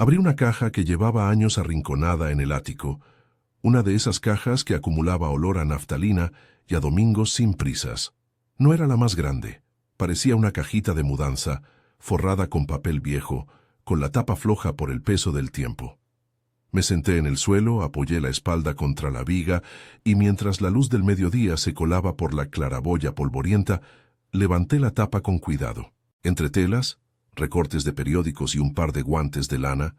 Abrí una caja que llevaba años arrinconada en el ático, una de esas cajas que acumulaba olor a naftalina y a domingos sin prisas. No era la más grande, parecía una cajita de mudanza, forrada con papel viejo, con la tapa floja por el peso del tiempo. Me senté en el suelo, apoyé la espalda contra la viga y mientras la luz del mediodía se colaba por la claraboya polvorienta, levanté la tapa con cuidado. Entre telas, recortes de periódicos y un par de guantes de lana,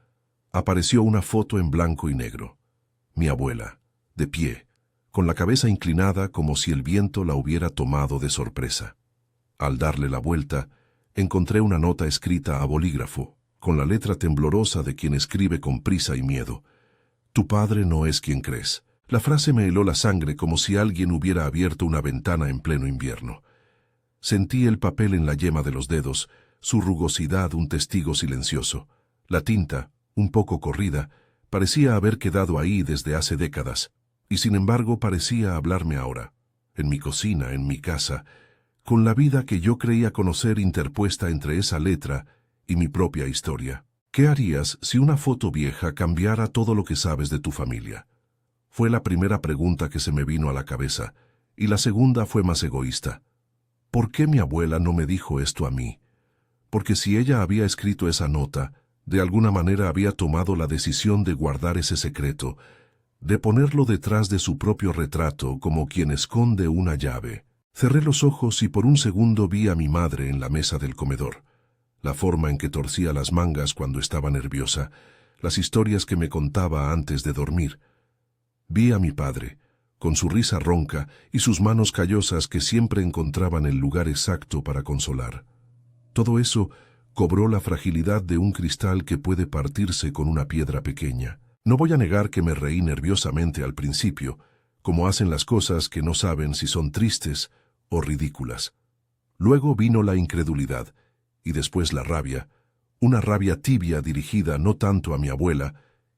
apareció una foto en blanco y negro. Mi abuela, de pie, con la cabeza inclinada como si el viento la hubiera tomado de sorpresa. Al darle la vuelta, encontré una nota escrita a bolígrafo, con la letra temblorosa de quien escribe con prisa y miedo. Tu padre no es quien crees. La frase me heló la sangre como si alguien hubiera abierto una ventana en pleno invierno. Sentí el papel en la yema de los dedos, su rugosidad un testigo silencioso. La tinta, un poco corrida, parecía haber quedado ahí desde hace décadas, y sin embargo parecía hablarme ahora, en mi cocina, en mi casa, con la vida que yo creía conocer interpuesta entre esa letra y mi propia historia. ¿Qué harías si una foto vieja cambiara todo lo que sabes de tu familia? Fue la primera pregunta que se me vino a la cabeza, y la segunda fue más egoísta. ¿Por qué mi abuela no me dijo esto a mí? Porque si ella había escrito esa nota, de alguna manera había tomado la decisión de guardar ese secreto, de ponerlo detrás de su propio retrato como quien esconde una llave. Cerré los ojos y por un segundo vi a mi madre en la mesa del comedor. La forma en que torcía las mangas cuando estaba nerviosa, las historias que me contaba antes de dormir. Vi a mi padre, con su risa ronca y sus manos callosas que siempre encontraban el lugar exacto para consolar. Todo eso cobró la fragilidad de un cristal que puede partirse con una piedra pequeña. No voy a negar que me reí nerviosamente al principio, como hacen las cosas que no saben si son tristes o ridículas. Luego vino la incredulidad, y después la rabia, una rabia tibia dirigida no tanto a mi abuela,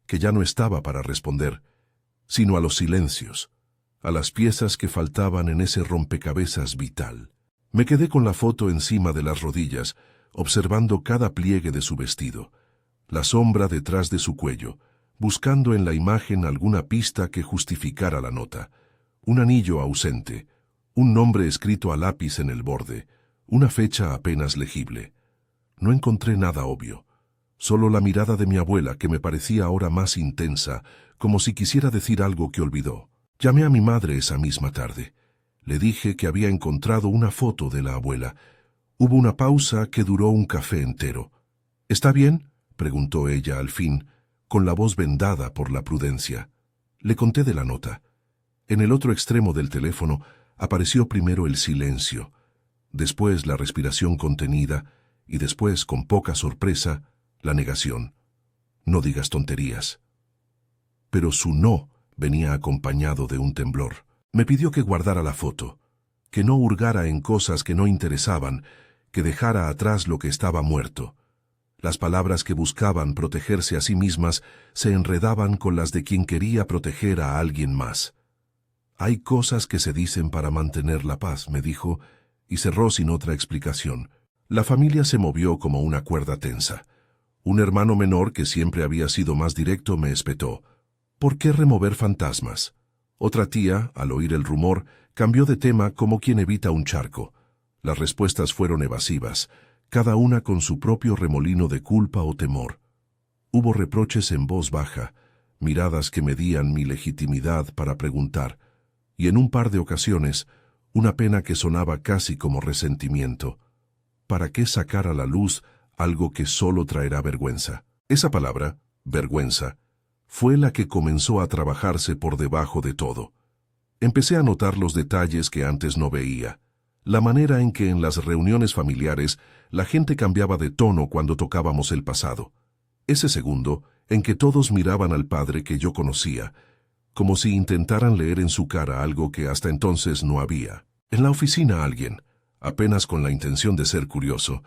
que ya no estaba para responder, sino a los silencios, a las piezas que faltaban en ese rompecabezas vital. Me quedé con la foto encima de las rodillas, observando cada pliegue de su vestido, la sombra detrás de su cuello, buscando en la imagen alguna pista que justificara la nota, un anillo ausente, un nombre escrito a lápiz en el borde, una fecha apenas legible. No encontré nada obvio, solo la mirada de mi abuela que me parecía ahora más intensa, como si quisiera decir algo que olvidó. Llamé a mi madre esa misma tarde. Le dije que había encontrado una foto de la abuela. Hubo una pausa que duró un café entero. ¿Está bien?, preguntó ella al fin, con la voz vendada por la prudencia. Le conté de la nota. En el otro extremo del teléfono apareció primero el silencio, después la respiración contenida y después, con poca sorpresa, la negación. No digas tonterías. Pero su no venía acompañado de un temblor. Me pidió que guardara la foto, que no hurgara en cosas que no interesaban, que dejara atrás lo que estaba muerto. Las palabras que buscaban protegerse a sí mismas se enredaban con las de quien quería proteger a alguien más. Hay cosas que se dicen para mantener la paz, me dijo, y cerró sin otra explicación. La familia se movió como una cuerda tensa. Un hermano menor, que siempre había sido más directo, me espetó. ¿Por qué remover fantasmas? Otra tía, al oír el rumor, cambió de tema como quien evita un charco. Las respuestas fueron evasivas, cada una con su propio remolino de culpa o temor. Hubo reproches en voz baja, miradas que medían mi legitimidad para preguntar, y en un par de ocasiones, una pena que sonaba casi como resentimiento. ¿Para qué sacar a la luz algo que solo traerá vergüenza? Esa palabra, vergüenza, fue la que comenzó a trabajarse por debajo de todo. Empecé a notar los detalles que antes no veía, la manera en que en las reuniones familiares la gente cambiaba de tono cuando tocábamos el pasado. Ese segundo en que todos miraban al padre que yo conocía, como si intentaran leer en su cara algo que hasta entonces no había. En la oficina alguien, apenas con la intención de ser curioso,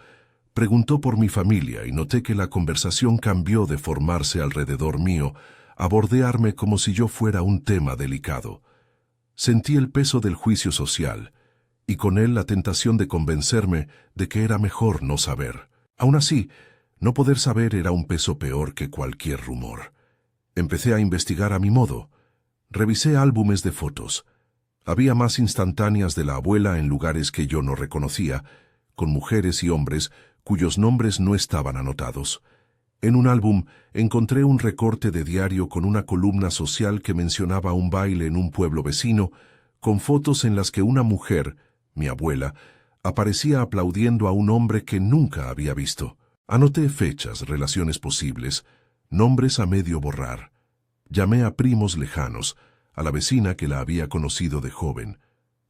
preguntó por mi familia y noté que la conversación cambió de formarse alrededor mío a bordearme como si yo fuera un tema delicado. Sentí el peso del juicio social y con él la tentación de convencerme de que era mejor no saber. Aún así, No poder saber era un peso peor que cualquier rumor. Empecé a investigar a mi modo. Revisé álbumes de fotos. Había más instantáneas de la abuela en lugares que yo no reconocía, con mujeres y hombres cuyos nombres no estaban anotados. En un álbum encontré un recorte de diario con una columna social que mencionaba un baile en un pueblo vecino, con fotos en las que una mujer, mi abuela, aparecía aplaudiendo a un hombre que nunca había visto. Anoté fechas, relaciones posibles, nombres a medio borrar. Llamé a primos lejanos, a la vecina que la había conocido de joven.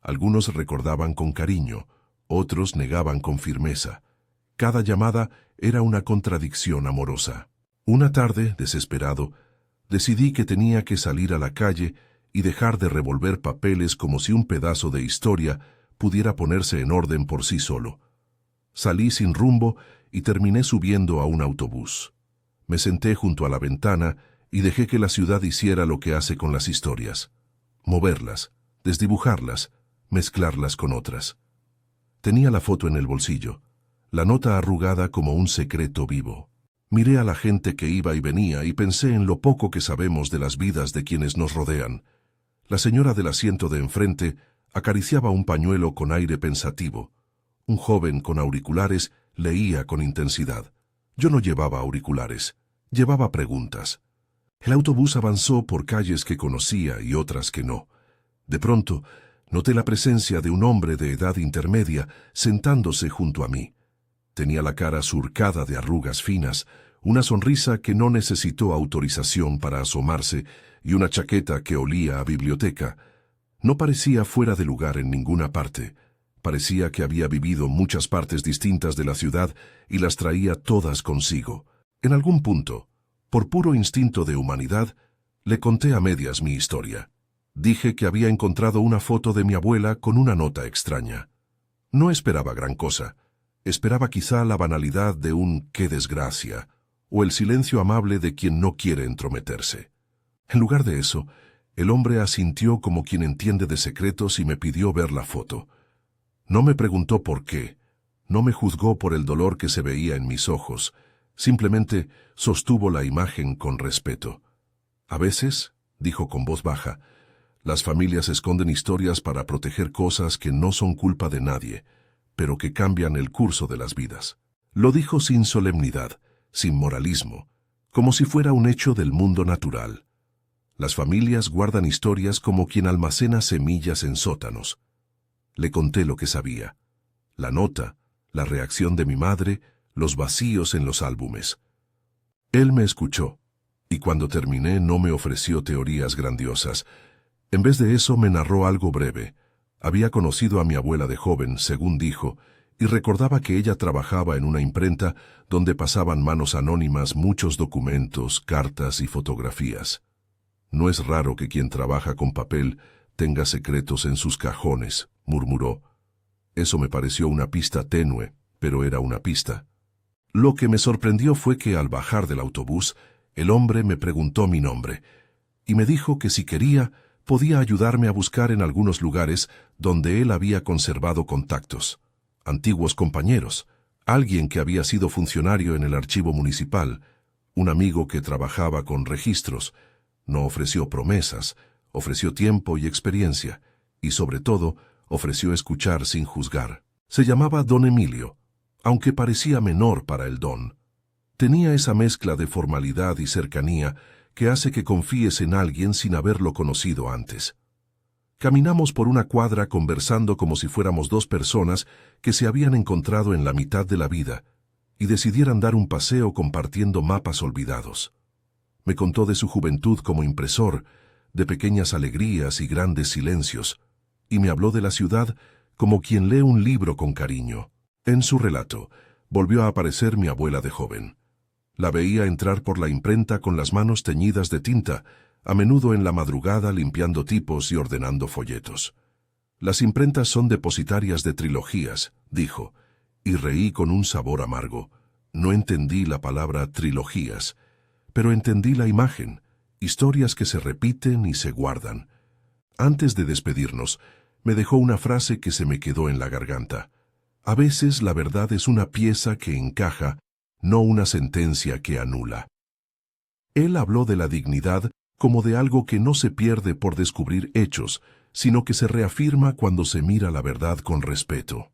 Algunos recordaban con cariño, otros negaban con firmeza. Cada llamada era una contradicción amorosa. Una tarde, desesperado, decidí que tenía que salir a la calle y dejar de revolver papeles como si un pedazo de historia pudiera ponerse en orden por sí solo. Salí sin rumbo y terminé subiendo a un autobús. Me senté junto a la ventana y dejé que la ciudad hiciera lo que hace con las historias: moverlas, desdibujarlas, mezclarlas con otras. Tenía la foto en el bolsillo, la nota arrugada como un secreto vivo. Miré a la gente que iba y venía y pensé en lo poco que sabemos de las vidas de quienes nos rodean. La señora del asiento de enfrente acariciaba un pañuelo con aire pensativo. Un joven con auriculares leía con intensidad. Yo no llevaba auriculares, llevaba preguntas. El autobús avanzó por calles que conocía y otras que no. De pronto, noté la presencia de un hombre de edad intermedia sentándose junto a mí. Tenía la cara surcada de arrugas finas, una sonrisa que no necesitó autorización para asomarse y una chaqueta que olía a biblioteca. No parecía fuera de lugar en ninguna parte. Parecía que había vivido muchas partes distintas de la ciudad y las traía todas consigo. En algún punto, por puro instinto de humanidad, le conté a medias mi historia. Dije que había encontrado una foto de mi abuela con una nota extraña. No esperaba gran cosa. Esperaba quizá la banalidad de un «qué desgracia» o el silencio amable de quien no quiere entrometerse. En lugar de eso, el hombre asintió como quien entiende de secretos y me pidió ver la foto. No me preguntó por qué, no me juzgó por el dolor que se veía en mis ojos, simplemente sostuvo la imagen con respeto. A veces, dijo con voz baja, las familias esconden historias para proteger cosas que no son culpa de nadie, pero que cambian el curso de las vidas. Lo dijo sin solemnidad, sin moralismo, como si fuera un hecho del mundo natural. Las familias guardan historias como quien almacena semillas en sótanos. Le conté lo que sabía: la nota, la reacción de mi madre, los vacíos en los álbumes. Él me escuchó, y cuando terminé no me ofreció teorías grandiosas. En vez de eso me narró algo breve. Había conocido a mi abuela de joven, según dijo, y recordaba que ella trabajaba en una imprenta donde pasaban manos anónimas muchos documentos, cartas y fotografías. No es raro que quien trabaja con papel tenga secretos en sus cajones, murmuró. Eso me pareció una pista tenue, pero era una pista. Lo que me sorprendió fue que al bajar del autobús, el hombre me preguntó mi nombre, y me dijo que si quería, podía ayudarme a buscar en algunos lugares donde él había conservado contactos, antiguos compañeros, alguien que había sido funcionario en el archivo municipal, un amigo que trabajaba con registros. No ofreció promesas, ofreció tiempo y experiencia, y sobre todo, ofreció escuchar sin juzgar. Se llamaba Don Emilio, aunque parecía menor para el don. Tenía esa mezcla de formalidad y cercanía que hace que confíes en alguien sin haberlo conocido antes. Caminamos por una cuadra conversando como si fuéramos dos personas que se habían encontrado en la mitad de la vida y decidieran dar un paseo compartiendo mapas olvidados. Me contó de su juventud como impresor, de pequeñas alegrías y grandes silencios, y me habló de la ciudad como quien lee un libro con cariño. En su relato, volvió a aparecer mi abuela de joven. La veía entrar por la imprenta con las manos teñidas de tinta, a menudo en la madrugada limpiando tipos y ordenando folletos. Las imprentas son depositarias de trilogías, dijo, y reí con un sabor amargo. No entendí la palabra trilogías, pero entendí la imagen, historias que se repiten y se guardan. Antes de despedirnos, me dejó una frase que se me quedó en la garganta. A veces la verdad es una pieza que encaja no una sentencia que anula. Él habló de la dignidad como de algo que no se pierde por descubrir hechos, sino que se reafirma cuando se mira la verdad con respeto.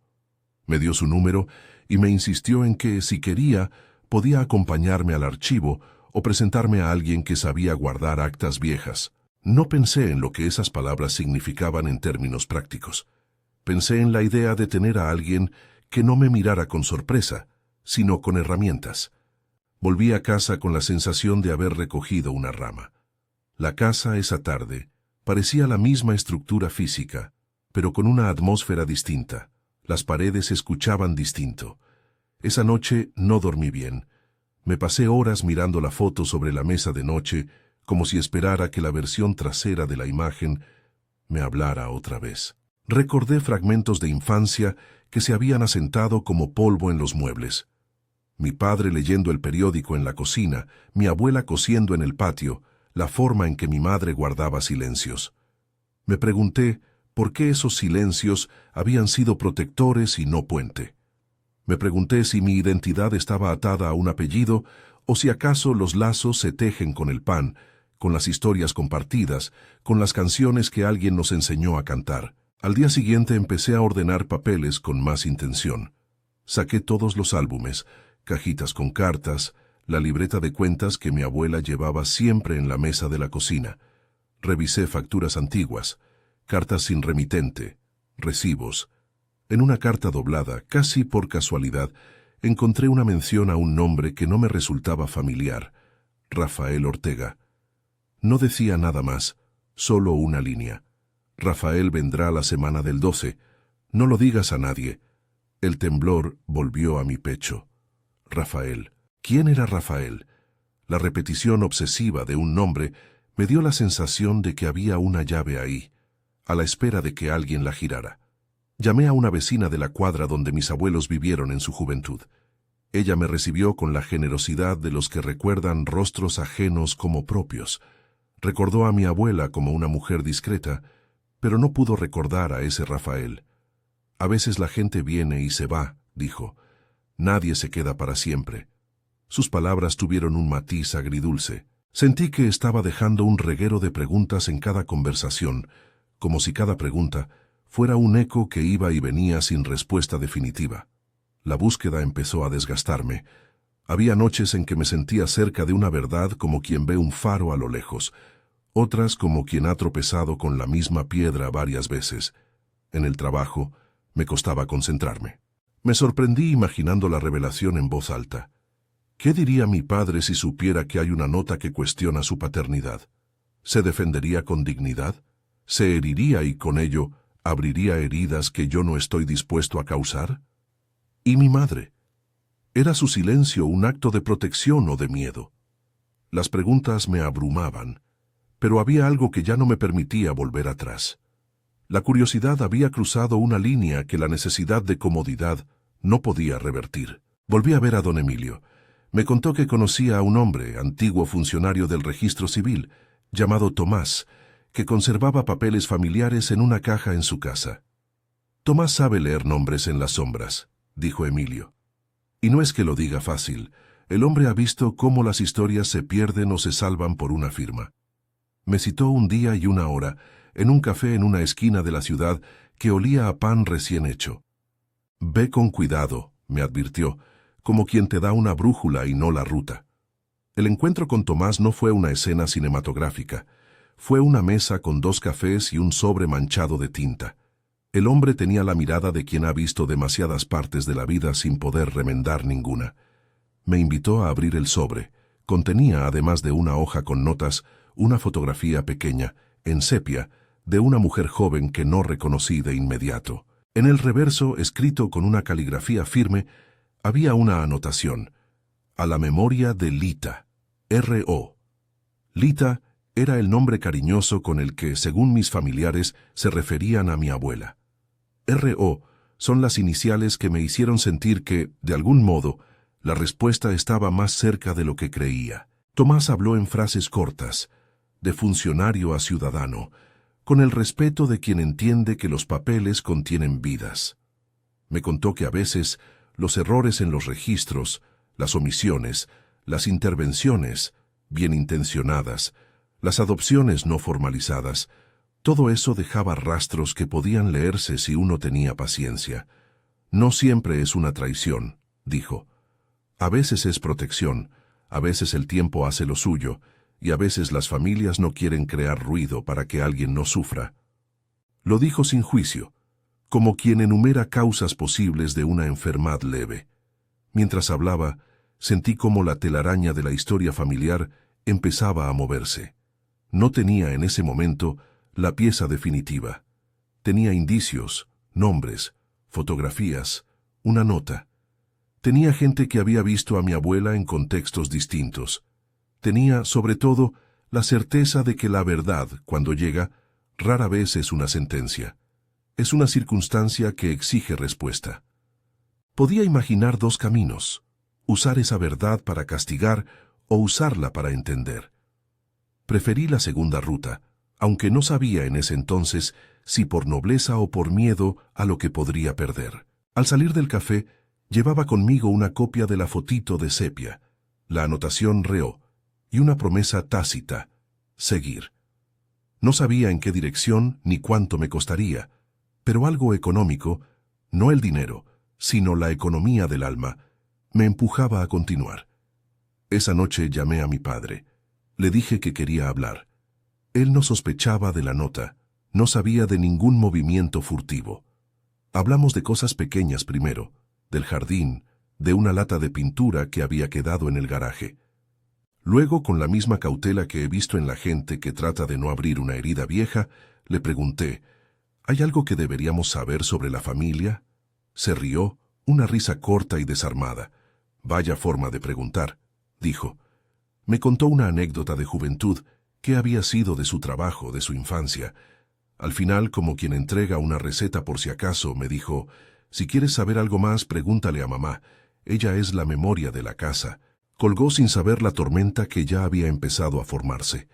Me dio su número y me insistió en que, si quería, podía acompañarme al archivo o presentarme a alguien que sabía guardar actas viejas. No pensé en lo que esas palabras significaban en términos prácticos. Pensé en la idea de tener a alguien que no me mirara con sorpresa, sino con herramientas. Volví a casa con la sensación de haber recogido una rama. La casa esa tarde parecía la misma estructura física, pero con una atmósfera distinta. Las paredes se escuchaban distinto. Esa noche no dormí bien. Me pasé horas mirando la foto sobre la mesa de noche, como si esperara que la versión trasera de la imagen me hablara otra vez. Recordé fragmentos de infancia que se habían asentado como polvo en los muebles. Mi padre leyendo el periódico en la cocina, mi abuela cosiendo en el patio, la forma en que mi madre guardaba silencios. Me pregunté por qué esos silencios habían sido protectores y no puente. Me pregunté si mi identidad estaba atada a un apellido o si acaso los lazos se tejen con el pan, con las historias compartidas, con las canciones que alguien nos enseñó a cantar. Al día siguiente empecé a ordenar papeles con más intención. Saqué todos los álbumes, cajitas con cartas, la libreta de cuentas que mi abuela llevaba siempre en la mesa de la cocina. Revisé facturas antiguas, cartas sin remitente, recibos. En una carta doblada, casi por casualidad, encontré una mención a un nombre que no me resultaba familiar, Rafael Ortega. No decía nada más, solo una línea. Rafael vendrá la semana del 12. No lo digas a nadie. El temblor volvió a mi pecho. Rafael. ¿Quién era Rafael? La repetición obsesiva de un nombre me dio la sensación de que había una llave ahí, a la espera de que alguien la girara. Llamé a una vecina de la cuadra donde mis abuelos vivieron en su juventud. Ella me recibió con la generosidad de los que recuerdan rostros ajenos como propios. Recordó a mi abuela como una mujer discreta, pero no pudo recordar a ese Rafael. A veces la gente viene y se va, dijo. Nadie se queda para siempre. Sus palabras tuvieron un matiz agridulce. Sentí que estaba dejando un reguero de preguntas en cada conversación, como si cada pregunta fuera un eco que iba y venía sin respuesta definitiva. La búsqueda empezó a desgastarme. Había noches en que me sentía cerca de una verdad como quien ve un faro a lo lejos, otras como quien ha tropezado con la misma piedra varias veces. En el trabajo me costaba concentrarme. Me sorprendí imaginando la revelación en voz alta. ¿Qué diría mi padre si supiera que hay una nota que cuestiona su paternidad? ¿Se defendería con dignidad? ¿Se heriría y con ello abriría heridas que yo no estoy dispuesto a causar? ¿Y mi madre? ¿Era su silencio un acto de protección o de miedo? Las preguntas me abrumaban, pero había algo que ya no me permitía volver atrás. La curiosidad había cruzado una línea que la necesidad de comodidad no podía revertir. Volví a ver a don Emilio. Me contó que conocía a un hombre, antiguo funcionario del registro civil, llamado Tomás, que conservaba papeles familiares en una caja en su casa. Tomás sabe leer nombres en las sombras, dijo Emilio. Y no es que lo diga fácil. El hombre ha visto cómo las historias se pierden o se salvan por una firma. Me citó un día y una hora, en un café en una esquina de la ciudad que olía a pan recién hecho. Ve con cuidado, me advirtió, como quien te da una brújula y no la ruta. El encuentro con Tomás no fue una escena cinematográfica. Fue una mesa con 2 cafés y un sobre manchado de tinta. El hombre tenía la mirada de quien ha visto demasiadas partes de la vida sin poder remendar ninguna. Me invitó a abrir el sobre. Contenía, además de una hoja con notas, una fotografía pequeña, en sepia, de una mujer joven que no reconocí de inmediato. En el reverso, escrito con una caligrafía firme, había una anotación: a la memoria de Lita, R.O. Lita era el nombre cariñoso con el que, según mis familiares, se referían a mi abuela. R.O. son las iniciales que me hicieron sentir que, de algún modo, la respuesta estaba más cerca de lo que creía. Tomás habló en frases cortas, de funcionario a ciudadano, con el respeto de quien entiende que los papeles contienen vidas. Me contó que a veces los errores en los registros, las omisiones, las intervenciones bien intencionadas, las adopciones no formalizadas, todo eso dejaba rastros que podían leerse si uno tenía paciencia. No siempre es una traición, dijo. A veces es protección, a veces el tiempo hace lo suyo, y a veces las familias no quieren crear ruido para que alguien no sufra. Lo dijo sin juicio, como quien enumera causas posibles de una enfermedad leve. Mientras hablaba, sentí como la telaraña de la historia familiar empezaba a moverse. No tenía en ese momento la pieza definitiva. Tenía indicios, nombres, fotografías, una nota. Tenía gente que había visto a mi abuela en contextos distintos. Tenía, sobre todo, la certeza de que la verdad, cuando llega, rara vez es una sentencia. Es una circunstancia que exige respuesta. Podía imaginar dos caminos: usar esa verdad para castigar o usarla para entender. Preferí la segunda ruta, aunque no sabía en ese entonces si por nobleza o por miedo a lo que podría perder. Al salir del café, llevaba conmigo una copia de la fotito de sepia, la anotación reo y una promesa tácita: seguir. No sabía en qué dirección ni cuánto me costaría, pero algo económico, no el dinero, sino la economía del alma, me empujaba a continuar. Esa noche llamé a mi padre. Le dije que quería hablar. Él no sospechaba de la nota, no sabía de ningún movimiento furtivo. Hablamos de cosas pequeñas primero, del jardín, de una lata de pintura que había quedado en el garaje. Luego, con la misma cautela que he visto en la gente que trata de no abrir una herida vieja, le pregunté: ¿hay algo que deberíamos saber sobre la familia? Se rió, una risa corta y desarmada. Vaya forma de preguntar, dijo. Me contó una anécdota de juventud, qué había sido de su trabajo, de su infancia. Al final, como quien entrega una receta por si acaso, me dijo: si quieres saber algo más, pregúntale a mamá. Ella es la memoria de la casa. Colgó sin saber la tormenta que ya había empezado a formarse.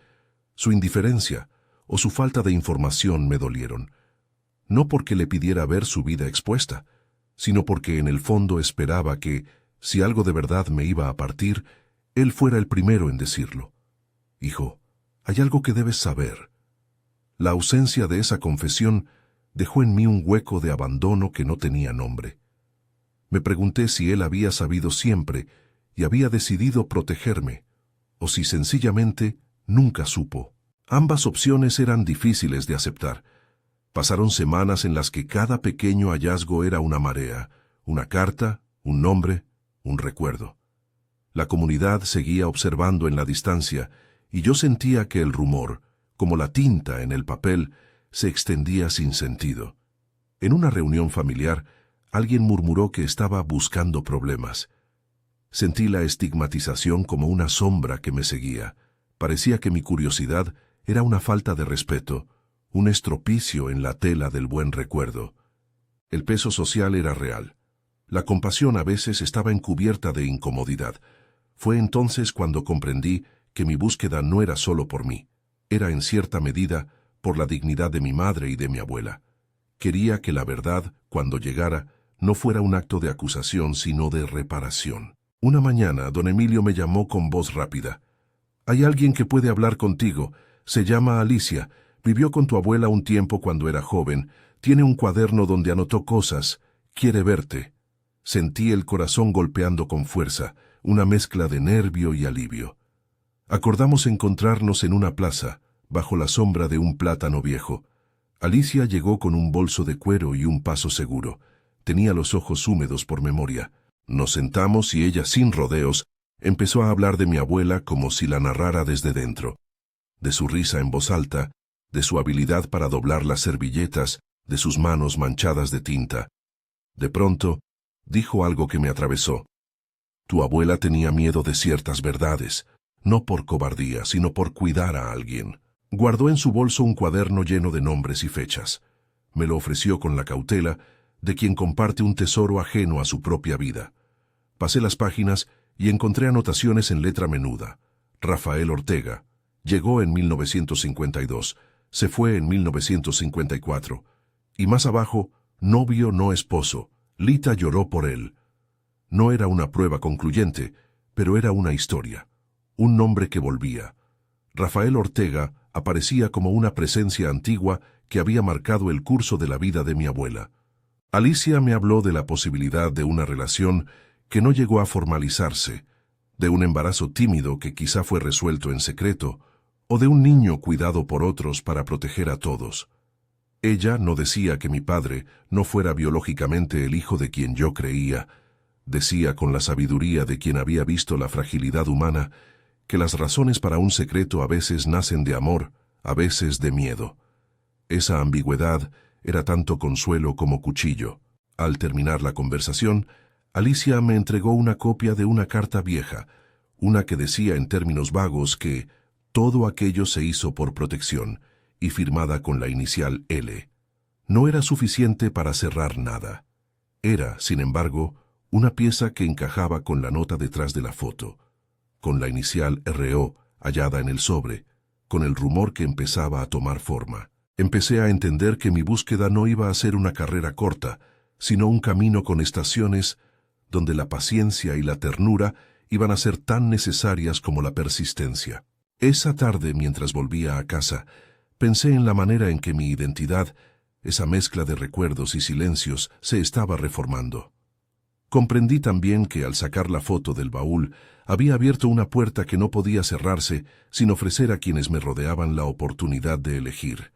Su indiferencia o su falta de información me dolieron. No porque le pidiera ver su vida expuesta, sino porque en el fondo esperaba que, si algo de verdad me iba a partir, él fuera el primero en decirlo. Hijo, hay algo que debes saber. La ausencia de esa confesión dejó en mí un hueco de abandono que no tenía nombre. Me pregunté si él había sabido siempre y había decidido protegerme, o si sencillamente nunca supo. Ambas opciones eran difíciles de aceptar. Pasaron semanas en las que cada pequeño hallazgo era una marea, una carta, un nombre, un recuerdo. La comunidad seguía observando en la distancia, y yo sentía que el rumor, como la tinta en el papel, se extendía sin sentido. En una reunión familiar, alguien murmuró que estaba buscando problemas. Sentí la estigmatización como una sombra que me seguía. Parecía que mi curiosidad era una falta de respeto, un estropicio en la tela del buen recuerdo. El peso social era real. La compasión a veces estaba encubierta de incomodidad. Fue entonces cuando comprendí que mi búsqueda no era solo por mí, era en cierta medida por la dignidad de mi madre y de mi abuela. Quería que la verdad, cuando llegara, no fuera un acto de acusación, sino de reparación. Una mañana, don Emilio me llamó con voz rápida. «Hay alguien que puede hablar contigo. Se llama Alicia. Vivió con tu abuela un tiempo cuando era joven. Tiene un cuaderno donde anotó cosas. Quiere verte». Sentí el corazón golpeando con fuerza, una mezcla de nervio y alivio. Acordamos encontrarnos en una plaza, bajo la sombra de un plátano viejo. Alicia llegó con un bolso de cuero y un paso seguro. Tenía los ojos húmedos por memoria. Nos sentamos y ella, sin rodeos, empezó a hablar de mi abuela como si la narrara desde dentro. De su risa en voz alta, de su habilidad para doblar las servilletas, de sus manos manchadas de tinta. De pronto, dijo algo que me atravesó. Tu abuela tenía miedo de ciertas verdades, no por cobardía, sino por cuidar a alguien. Guardó en su bolso un cuaderno lleno de nombres y fechas. Me lo ofreció con la cautela de quien comparte un tesoro ajeno a su propia vida. Pasé las páginas y encontré anotaciones en letra menuda. Rafael Ortega. Llegó en 1952. Se fue en 1954. Y más abajo, novio no esposo. Lita lloró por él. No era una prueba concluyente, pero era una historia, un nombre que volvía. Rafael Ortega aparecía como una presencia antigua que había marcado el curso de la vida de mi abuela. Alicia me habló de la posibilidad de una relación que no llegó a formalizarse, de un embarazo tímido que quizá fue resuelto en secreto, o de un niño cuidado por otros para proteger a todos. Ella no decía que mi padre no fuera biológicamente el hijo de quien yo creía. Decía con la sabiduría de quien había visto la fragilidad humana que las razones para un secreto a veces nacen de amor, a veces de miedo. Esa ambigüedad era tanto consuelo como cuchillo. Al terminar la conversación, Alicia me entregó una copia de una carta vieja, una que decía en términos vagos que todo aquello se hizo por protección, y firmada con la inicial L. No era suficiente para cerrar nada. Era, sin embargo, una pieza que encajaba con la nota detrás de la foto, con la inicial RO hallada en el sobre, con el rumor que empezaba a tomar forma. Empecé a entender que mi búsqueda no iba a ser una carrera corta, sino un camino con estaciones donde la paciencia y la ternura iban a ser tan necesarias como la persistencia. Esa tarde, mientras volvía a casa, pensé en la manera en que mi identidad, esa mezcla de recuerdos y silencios, se estaba reformando. Comprendí también que al sacar la foto del baúl, había abierto una puerta que no podía cerrarse sin ofrecer a quienes me rodeaban la oportunidad de elegir: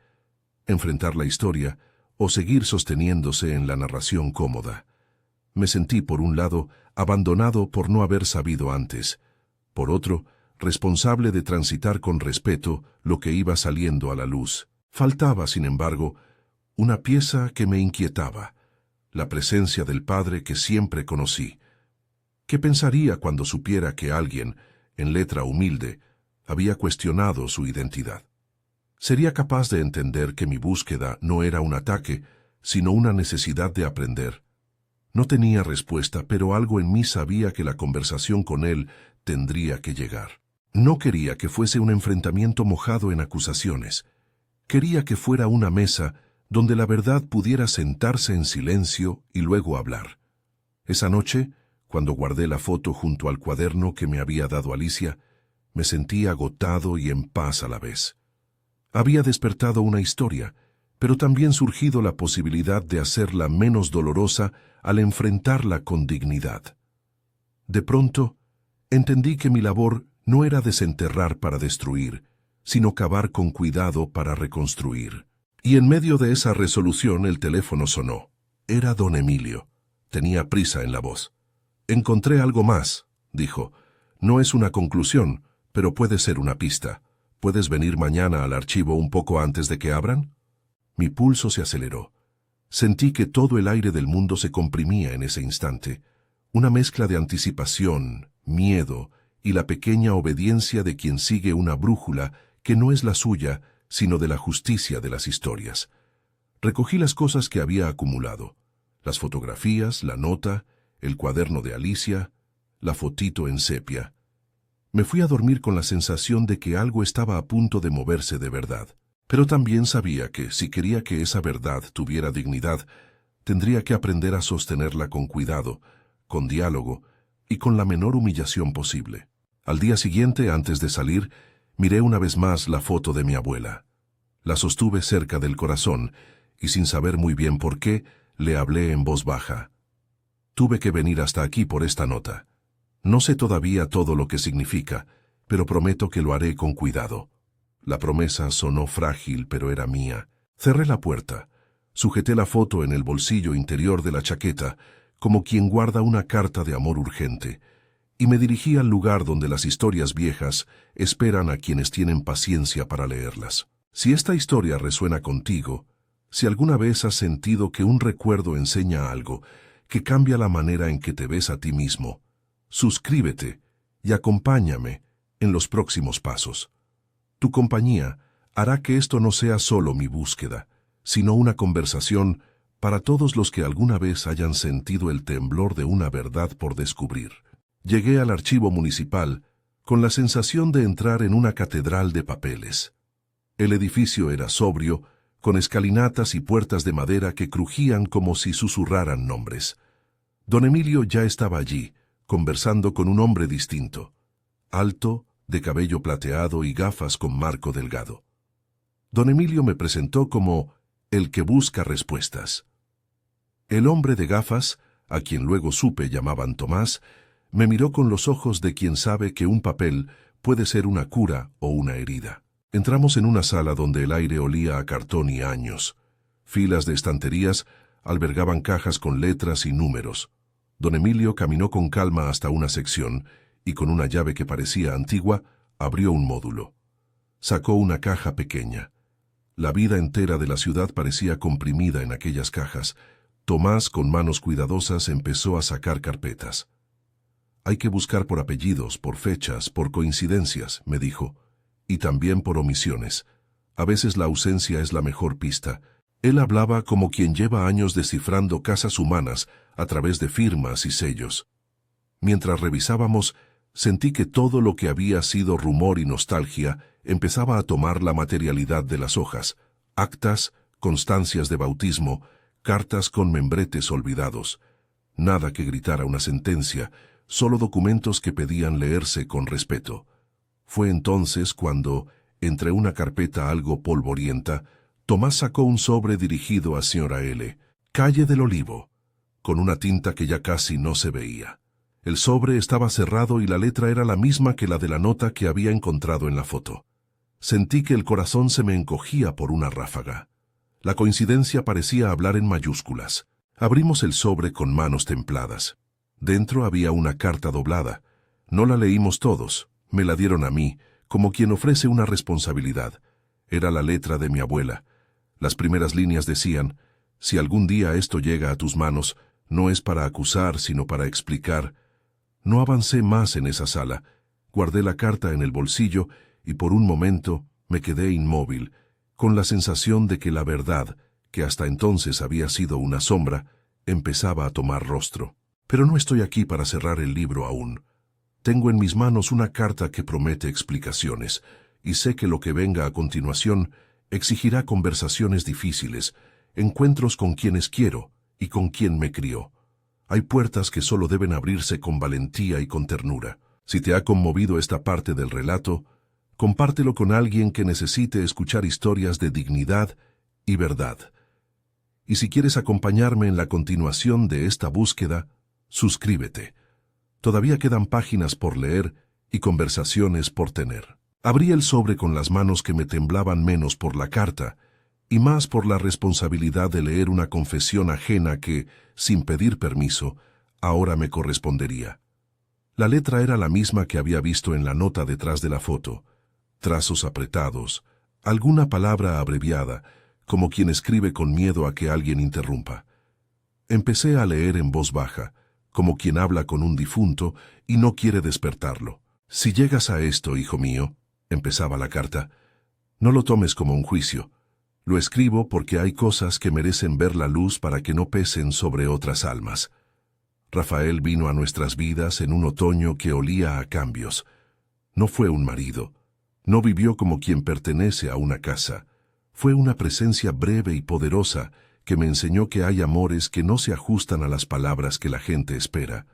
enfrentar la historia o seguir sosteniéndose en la narración cómoda. Me sentí, por un lado, abandonado por no haber sabido antes; por otro, responsable de transitar con respeto lo que iba saliendo a la luz. Faltaba, sin embargo, una pieza que me inquietaba: la presencia del padre que siempre conocí. ¿Qué pensaría cuando supiera que alguien, en letra humilde, había cuestionado su identidad? ¿Sería capaz de entender que mi búsqueda no era un ataque, sino una necesidad de aprender? No tenía respuesta, pero algo en mí sabía que la conversación con él tendría que llegar. No quería que fuese un enfrentamiento mojado en acusaciones. Quería que fuera una mesa donde la verdad pudiera sentarse en silencio y luego hablar. Esa noche, cuando guardé la foto junto al cuaderno que me había dado Alicia, me sentí agotado y en paz a la vez. Había despertado una historia, pero también surgido la posibilidad de hacerla menos dolorosa al enfrentarla con dignidad. De pronto, entendí que mi labor no era desenterrar para destruir, sino cavar con cuidado para reconstruir. Y en medio de esa resolución el teléfono sonó. Era don Emilio. Tenía prisa en la voz. «Encontré algo más», dijo. «No es una conclusión, pero puede ser una pista. ¿Puedes venir mañana al archivo un poco antes de que abran?» Mi pulso se aceleró. Sentí que todo el aire del mundo se comprimía en ese instante. Una mezcla de anticipación, miedo y la pequeña obediencia de quien sigue una brújula que no es la suya, sino de la justicia de las historias. Recogí las cosas que había acumulado: las fotografías, la nota, el cuaderno de Alicia, la fotito en sepia. Me fui a dormir con la sensación de que algo estaba a punto de moverse de verdad. Pero también sabía que, si quería que esa verdad tuviera dignidad, tendría que aprender a sostenerla con cuidado, con diálogo y con la menor humillación posible. Al día siguiente, antes de salir, miré una vez más la foto de mi abuela. La sostuve cerca del corazón y, sin saber muy bien por qué, le hablé en voz baja. «Tuve que venir hasta aquí por esta nota. No sé todavía todo lo que significa, pero prometo que lo haré con cuidado». La promesa sonó frágil, pero era mía. Cerré la puerta, sujeté la foto en el bolsillo interior de la chaqueta, como quien guarda una carta de amor urgente, y me dirigí al lugar donde las historias viejas esperan a quienes tienen paciencia para leerlas. Si esta historia resuena contigo, si alguna vez has sentido que un recuerdo enseña algo, que cambia la manera en que te ves a ti mismo, suscríbete y acompáñame en los próximos pasos. Tu compañía hará que esto no sea solo mi búsqueda, sino una conversación para todos los que alguna vez hayan sentido el temblor de una verdad por descubrir. Llegué al archivo municipal con la sensación de entrar en una catedral de papeles. El edificio era sobrio, con escalinatas y puertas de madera que crujían como si susurraran nombres. Don Emilio ya estaba allí, conversando con un hombre distinto, alto, de cabello plateado y gafas con marco delgado. Don Emilio me presentó como el que busca respuestas. El hombre de gafas, a quien luego supe llamaban Tomás, me miró con los ojos de quien sabe que un papel puede ser una cura o una herida. Entramos en una sala donde el aire olía a cartón y años. Filas de estanterías albergaban cajas con letras y números. Don Emilio caminó con calma hasta una sección y con una llave que parecía antigua, abrió un módulo. Sacó una caja pequeña. La vida entera de la ciudad parecía comprimida en aquellas cajas. Tomás, con manos cuidadosas, empezó a sacar carpetas. Hay que buscar por apellidos, por fechas, por coincidencias, me dijo, y también por omisiones. A veces la ausencia es la mejor pista. Él hablaba como quien lleva años descifrando casas humanas a través de firmas y sellos. Mientras revisábamos, sentí que todo lo que había sido rumor y nostalgia empezaba a tomar la materialidad de las hojas, actas, constancias de bautismo, cartas con membretes olvidados. Nada que gritara una sentencia, solo documentos que pedían leerse con respeto. Fue entonces cuando, entre una carpeta algo polvorienta, Tomás sacó un sobre dirigido a señora L., calle del Olivo, con una tinta que ya casi no se veía. El sobre estaba cerrado y la letra era la misma que la de la nota que había encontrado en la foto. Sentí que el corazón se me encogía por una ráfaga. La coincidencia parecía hablar en mayúsculas. Abrimos el sobre con manos templadas. Dentro había una carta doblada. No la leímos todos. Me la dieron a mí, como quien ofrece una responsabilidad. Era la letra de mi abuela. Las primeras líneas decían: si algún día esto llega a tus manos, no es para acusar, sino para explicar. No avancé más en esa sala. Guardé la carta en el bolsillo y por un momento me quedé inmóvil, con la sensación de que la verdad, que hasta entonces había sido una sombra, empezaba a tomar rostro. Pero no estoy aquí para cerrar el libro aún. Tengo en mis manos una carta que promete explicaciones, y sé que lo que venga a continuación exigirá conversaciones difíciles, encuentros con quienes quiero y con quien me crió. Hay puertas que solo deben abrirse con valentía y con ternura. Si te ha conmovido esta parte del relato, compártelo con alguien que necesite escuchar historias de dignidad y verdad. Y si quieres acompañarme en la continuación de esta búsqueda, suscríbete. Todavía quedan páginas por leer y conversaciones por tener. Abrí el sobre con las manos que me temblaban menos por la carta y más por la responsabilidad de leer una confesión ajena que, sin pedir permiso, ahora me correspondería. La letra era la misma que había visto en la nota detrás de la foto. Trazos apretados, alguna palabra abreviada, como quien escribe con miedo a que alguien interrumpa. Empecé a leer en voz baja, como quien habla con un difunto y no quiere despertarlo. Si llegas a esto, hijo mío, empezaba la carta, no lo tomes como un juicio. Lo escribo porque hay cosas que merecen ver la luz para que no pesen sobre otras almas. Rafael vino a nuestras vidas en un otoño que olía a cambios. No fue un marido. No vivió como quien pertenece a una casa. Fue una presencia breve y poderosa que me enseñó que hay amores que no se ajustan a las palabras que la gente espera.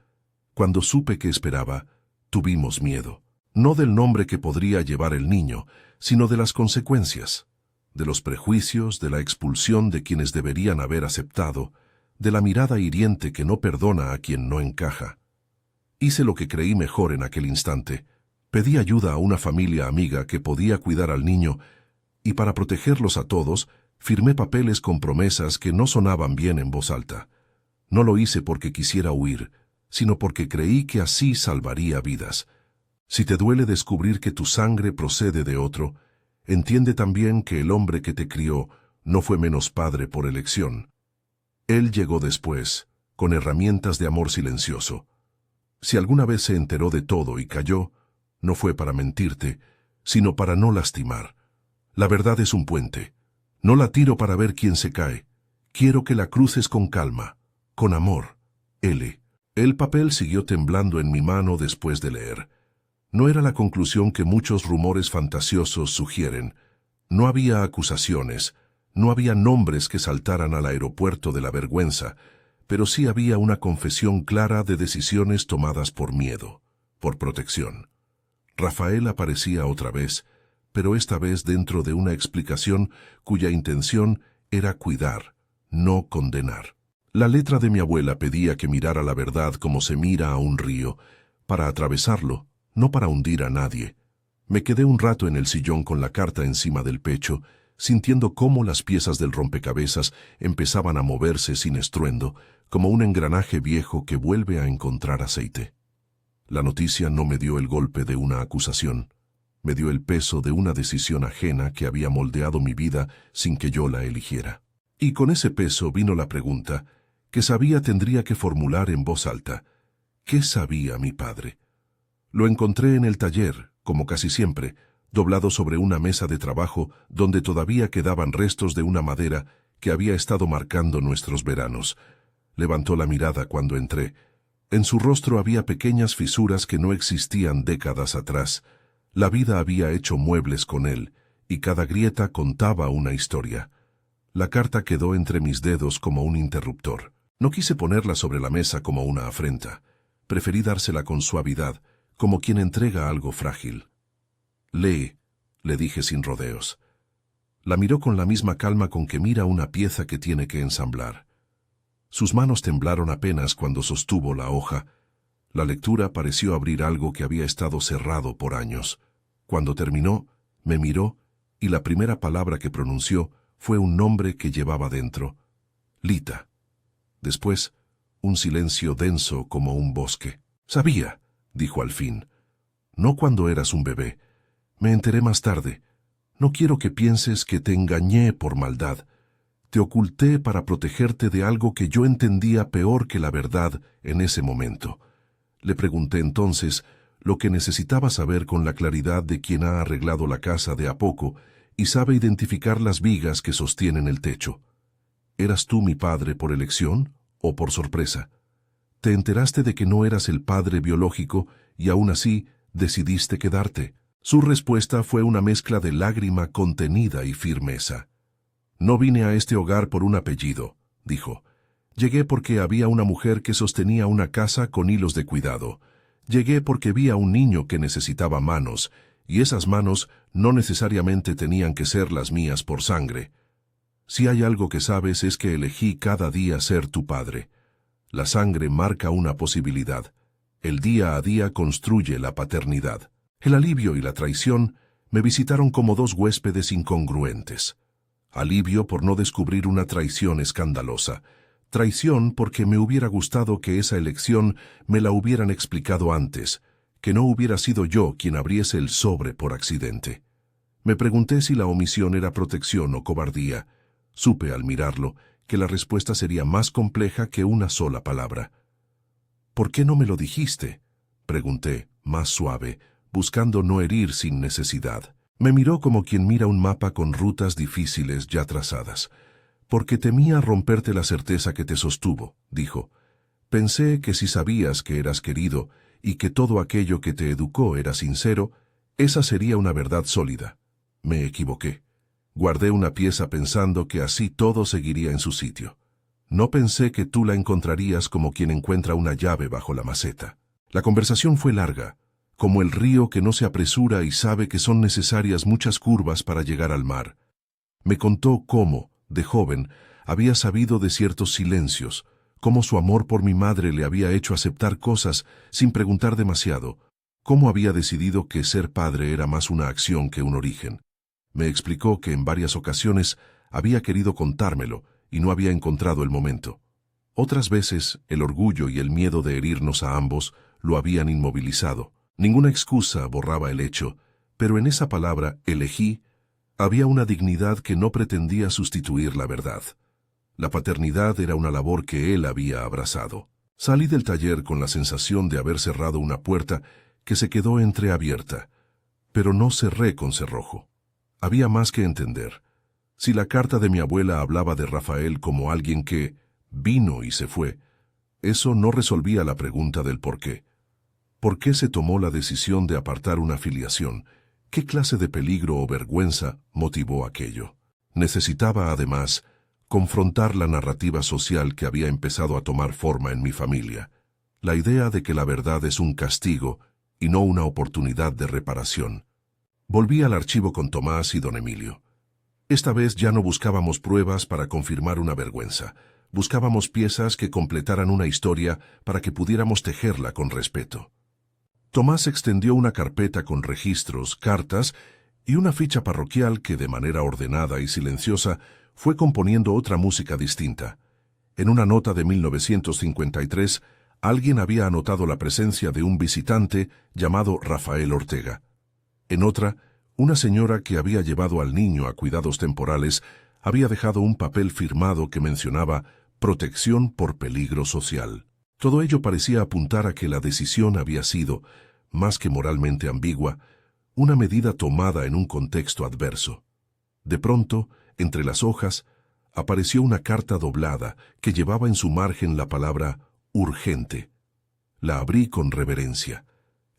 Cuando supe que esperaba, tuvimos miedo. No del nombre que podría llevar el niño, sino de las consecuencias, de los prejuicios, de la expulsión de quienes deberían haber aceptado, de la mirada hiriente que no perdona a quien no encaja. Hice lo que creí mejor en aquel instante. Pedí ayuda a una familia amiga que podía cuidar al niño, y para protegerlos a todos, firmé papeles con promesas que no sonaban bien en voz alta. No lo hice porque quisiera huir, sino porque creí que así salvaría vidas. Si te duele descubrir que tu sangre procede de otro, entiende también que el hombre que te crió no fue menos padre por elección. Él llegó después, con herramientas de amor silencioso. Si alguna vez se enteró de todo y cayó, no fue para mentirte, sino para no lastimar. La verdad es un puente. No la tiro para ver quién se cae. Quiero que la cruces con calma, con amor. L. El papel siguió temblando en mi mano después de leer. No era la conclusión que muchos rumores fantasiosos sugieren. No había acusaciones, no había nombres que saltaran al aeropuerto de la vergüenza, pero sí había una confesión clara de decisiones tomadas por miedo, por protección. Rafael aparecía otra vez, pero esta vez dentro de una explicación cuya intención era cuidar, no condenar. La letra de mi abuela pedía que mirara la verdad como se mira a un río, para atravesarlo, no para hundir a nadie. Me quedé un rato en el sillón con la carta encima del pecho, sintiendo cómo las piezas del rompecabezas empezaban a moverse sin estruendo, como un engranaje viejo que vuelve a encontrar aceite. La noticia no me dio el golpe de una acusación, me dio el peso de una decisión ajena que había moldeado mi vida sin que yo la eligiera. Y con ese peso vino la pregunta, que sabía tendría que formular en voz alta. ¿Qué sabía mi padre? Lo encontré en el taller, como casi siempre, doblado sobre una mesa de trabajo donde todavía quedaban restos de una madera que había estado marcando nuestros veranos. Levantó la mirada cuando entré. En su rostro había pequeñas fisuras que no existían décadas atrás. La vida había hecho muebles con él, y cada grieta contaba una historia. La carta quedó entre mis dedos como un interruptor. No quise ponerla sobre la mesa como una afrenta. Preferí dársela con suavidad, como quien entrega algo frágil. «Lee», le dije sin rodeos. La miró con la misma calma con que mira una pieza que tiene que ensamblar. Sus manos temblaron apenas cuando sostuvo la hoja. La lectura pareció abrir algo que había estado cerrado por años. Cuando terminó, me miró, y la primera palabra que pronunció fue un nombre que llevaba dentro. Lita. Después, un silencio denso como un bosque. «Sabía», dijo al fin. «No cuando eras un bebé. Me enteré más tarde. No quiero que pienses que te engañé por maldad. Te oculté para protegerte de algo que yo entendía peor que la verdad en ese momento». Le pregunté entonces lo que necesitaba saber con la claridad de quien ha arreglado la casa de a poco y sabe identificar las vigas que sostienen el techo. ¿Eras tú mi padre por elección o por sorpresa? ¿Te enteraste de que no eras el padre biológico y aún así decidiste quedarte? Su respuesta fue una mezcla de lágrima contenida y firmeza. «No vine a este hogar por un apellido», dijo. «Llegué porque había una mujer que sostenía una casa con hilos de cuidado. Llegué porque vi a un niño que necesitaba manos, y esas manos no necesariamente tenían que ser las mías por sangre. Si hay algo que sabes es que elegí cada día ser tu padre. La sangre marca una posibilidad. El día a día construye la paternidad». El alivio y la traición me visitaron como dos huéspedes incongruentes. Alivio por no descubrir una traición escandalosa. Traición porque me hubiera gustado que esa elección me la hubieran explicado antes, que no hubiera sido yo quien abriese el sobre por accidente. Me pregunté si la omisión era protección o cobardía. Supe al mirarlo que la respuesta sería más compleja que una sola palabra. «¿Por qué no me lo dijiste?», pregunté, más suave, buscando no herir sin necesidad. Me miró como quien mira un mapa con rutas difíciles ya trazadas. «Porque temía romperte la certeza que te sostuvo», dijo. «Pensé que si sabías que eras querido y que todo aquello que te educó era sincero, esa sería una verdad sólida. Me equivoqué. Guardé una pieza pensando que así todo seguiría en su sitio. No pensé que tú la encontrarías como quien encuentra una llave bajo la maceta». La conversación fue larga, como el río que no se apresura y sabe que son necesarias muchas curvas para llegar al mar. Me contó cómo, de joven, había sabido de ciertos silencios, cómo su amor por mi madre le había hecho aceptar cosas sin preguntar demasiado, cómo había decidido que ser padre era más una acción que un origen. Me explicó que en varias ocasiones había querido contármelo y no había encontrado el momento. Otras veces, el orgullo y el miedo de herirnos a ambos lo habían inmovilizado. Ninguna excusa borraba el hecho, pero en esa palabra, elegí, había una dignidad que no pretendía sustituir la verdad. La paternidad era una labor que él había abrazado. Salí del taller con la sensación de haber cerrado una puerta que se quedó entreabierta, pero no cerré con cerrojo. Había más que entender. Si la carta de mi abuela hablaba de Rafael como alguien que vino y se fue, eso no resolvía la pregunta del por qué. ¿Por qué se tomó la decisión de apartar una filiación? ¿Qué clase de peligro o vergüenza motivó aquello? Necesitaba, además, confrontar la narrativa social que había empezado a tomar forma en mi familia, la idea de que la verdad es un castigo y no una oportunidad de reparación. Volví al archivo con Tomás y don Emilio. Esta vez ya no buscábamos pruebas para confirmar una vergüenza. Buscábamos piezas que completaran una historia para que pudiéramos tejerla con respeto. Tomás extendió una carpeta con registros, cartas y una ficha parroquial que, de manera ordenada y silenciosa, fue componiendo otra música distinta. En una nota de 1953, alguien había anotado la presencia de un visitante llamado Rafael Ortega. En otra, una señora que había llevado al niño a cuidados temporales había dejado un papel firmado que mencionaba protección por peligro social. Todo ello parecía apuntar a que la decisión había sido, más que moralmente ambigua, una medida tomada en un contexto adverso. De pronto, entre las hojas, apareció una carta doblada que llevaba en su margen la palabra urgente. La abrí con reverencia.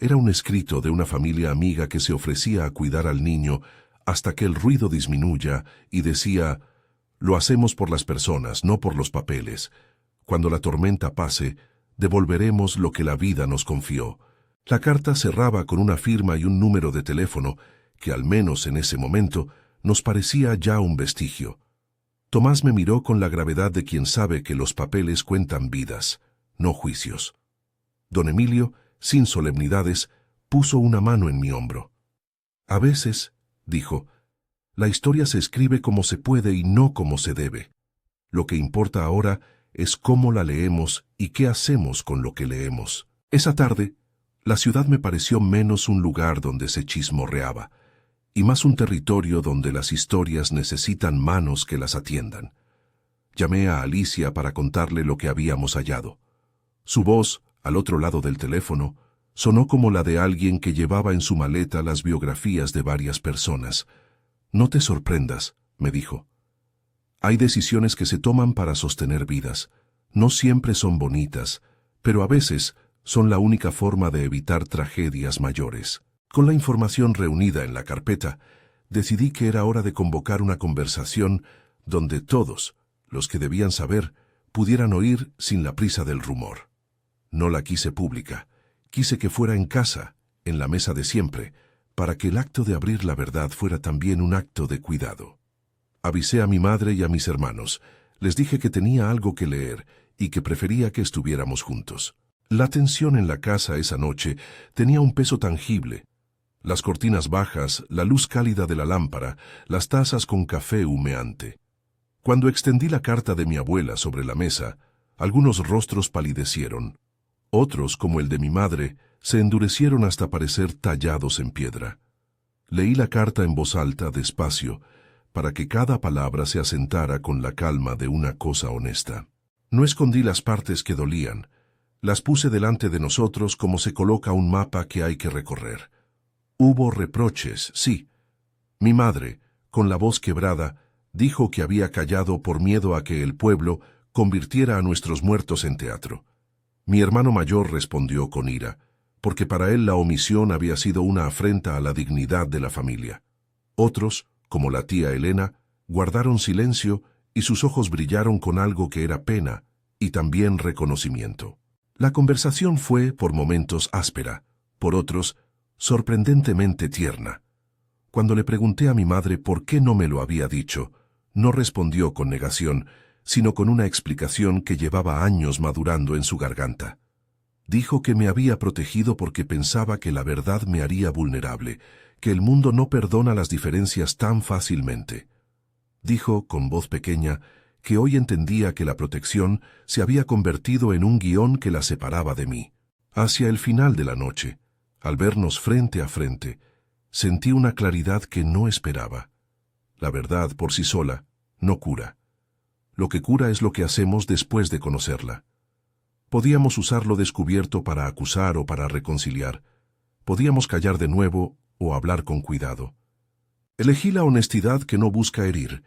Era un escrito de una familia amiga que se ofrecía a cuidar al niño hasta que el ruido disminuya y decía: «Lo hacemos por las personas, no por los papeles. Cuando la tormenta pase, devolveremos lo que la vida nos confió». La carta cerraba con una firma y un número de teléfono que, al menos en ese momento, nos parecía ya un vestigio. Tomás me miró con la gravedad de quien sabe que los papeles cuentan vidas, no juicios. Don Emilio, sin solemnidades, puso una mano en mi hombro. «A veces», dijo, «la historia se escribe como se puede y no como se debe. Lo que importa ahora es cómo la leemos y qué hacemos con lo que leemos». Esa tarde, la ciudad me pareció menos un lugar donde se chismorreaba, y más un territorio donde las historias necesitan manos que las atiendan. Llamé a Alicia para contarle lo que habíamos hallado. Su voz, al otro lado del teléfono, sonó como la de alguien que llevaba en su maleta las biografías de varias personas. «No te sorprendas», me dijo. «Hay decisiones que se toman para sostener vidas. No siempre son bonitas, pero a veces son la única forma de evitar tragedias mayores». Con la información reunida en la carpeta, decidí que era hora de convocar una conversación donde todos, los que debían saber, pudieran oír sin la prisa del rumor. No la quise pública, quise que fuera en casa, en la mesa de siempre, para que el acto de abrir la verdad fuera también un acto de cuidado. Avisé a mi madre y a mis hermanos, les dije que tenía algo que leer y que prefería que estuviéramos juntos. La tensión en la casa esa noche tenía un peso tangible. Las cortinas bajas, la luz cálida de la lámpara, las tazas con café humeante. Cuando extendí la carta de mi abuela sobre la mesa, algunos rostros palidecieron. Otros, como el de mi madre, se endurecieron hasta parecer tallados en piedra. Leí la carta en voz alta, despacio, para que cada palabra se asentara con la calma de una cosa honesta. No escondí las partes que dolían. Las puse delante de nosotros como se coloca un mapa que hay que recorrer. Hubo reproches, sí. Mi madre, con la voz quebrada, dijo que había callado por miedo a que el pueblo convirtiera a nuestros muertos en teatro. Mi hermano mayor respondió con ira, porque para él la omisión había sido una afrenta a la dignidad de la familia. Otros, como la tía Elena, guardaron silencio y sus ojos brillaron con algo que era pena y también reconocimiento. La conversación fue, por momentos, áspera, por otros, sorprendentemente tierna. Cuando le pregunté a mi madre por qué no me lo había dicho, no respondió con negación, sino con una explicación que llevaba años madurando en su garganta. Dijo que me había protegido porque pensaba que la verdad me haría vulnerable, que el mundo no perdona las diferencias tan fácilmente. Dijo, con voz pequeña, que hoy entendía que la protección se había convertido en un guión que la separaba de mí. Hacia el final de la noche, al vernos frente a frente, sentí una claridad que no esperaba. La verdad, por sí sola, no cura. Lo que cura es lo que hacemos después de conocerla. Podíamos usar lo descubierto para acusar o para reconciliar. Podíamos callar de nuevo o hablar con cuidado. Elegí la honestidad que no busca herir,